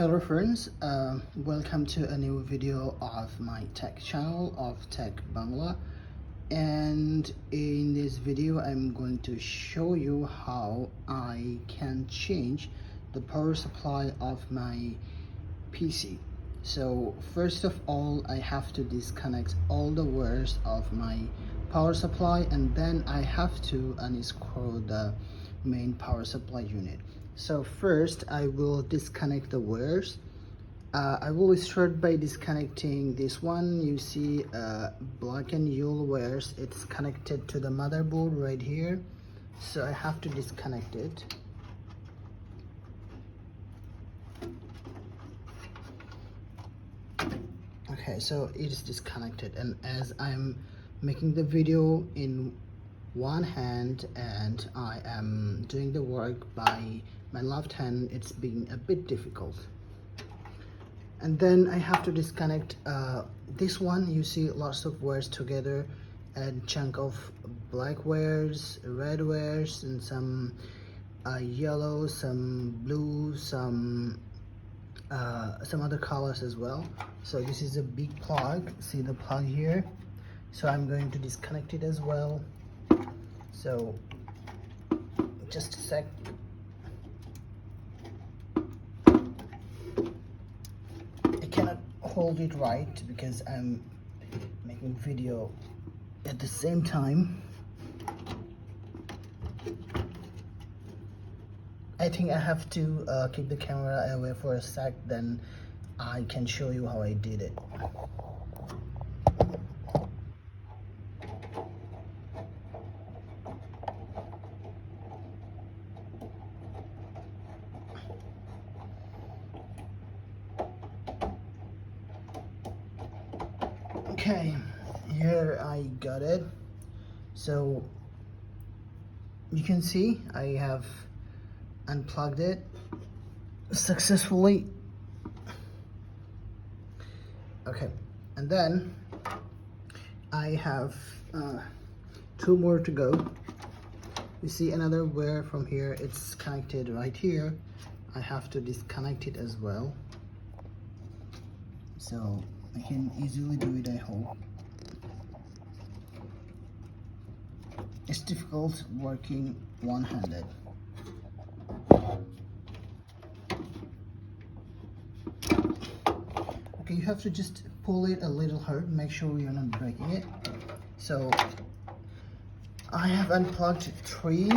Hello friends, welcome to a new video of my tech channel of Tech Bangla, and in this video I'm going to show you how I can change the power supply of my PC. So first of all, I have to disconnect all the wires of my power supply, and then I have to unscrew the main power supply unit. So first I will disconnect the wires. I will start by disconnecting this one. You see black and yellow wires. It's connected to the motherboard right here, so I have to disconnect it. Okay, so it is disconnected, and as I'm making the video in one hand and I am doing the work by my left hand, it's been a bit difficult. And then I have to disconnect this one. You see lots of wires together, a chunk of black wires, red wires, and some yellow, some blue, some other colors as well. So this is a big plug. See the plug here? So I'm going to disconnect it as well. So just a sec. I cannot hold it right because I'm making video at the same time. I think I have to keep the camera away for a sec, then I can show you how I did it. Okay, here I got it. So you can see I have unplugged it successfully. Okay, and then I have two more to go. You see another wire from here, it's connected right here. I have to disconnect it as well, so I can easily do it, I hope. It's difficult working one-handed. Okay, you have to just pull it a little hard, make sure you're not breaking it. So I have unplugged 3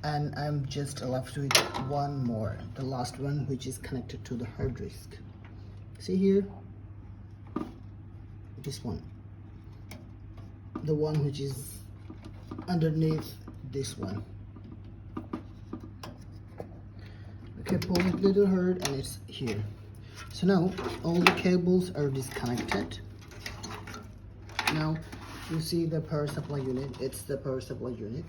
and I'm just left with one more, the last one, which is connected to the hard disk. See here? This one, the one which is underneath this one. Okay, pull it a little hard and it's here. So now all the cables are disconnected. Now you see the power supply unit, it's the power supply unit.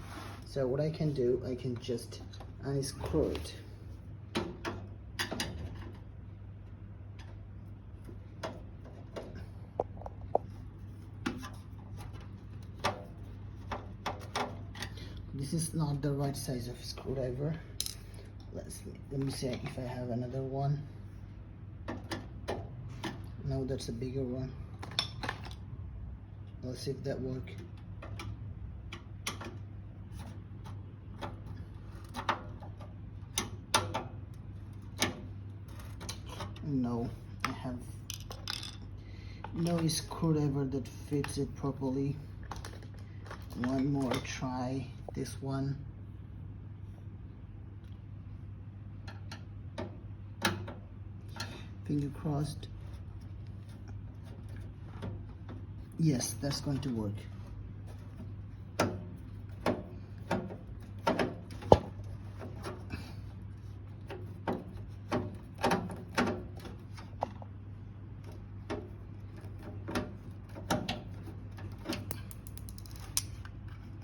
So what I can do, I can just unscrew it. This is not the right size of screwdriver. Let me see if I have another one. No, that's a bigger one. Let's see if that works. No, I have no screwdriver that fits it properly. One more try, this one. Finger crossed. Yes, that's going to work.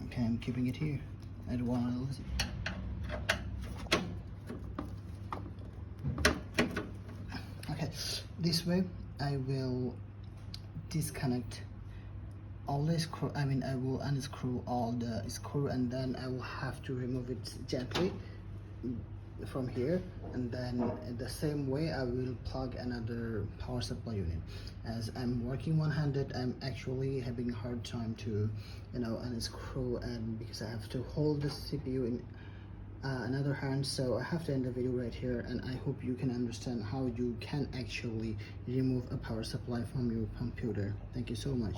Okay, I'm keeping it here. I don't want to lose it. Okay, this way I will disconnect all the screw. I will unscrew all the screw, and then I will have to remove it gently from here. and then in the same way I will plug another power supply unit. As I'm working one-handed, I'm actually having a hard time to unscrew, and because I have to hold the CPU in another hand, so I have to end the video right here, and I hope you can understand how you can actually remove a power supply from your computer. Thank you so much.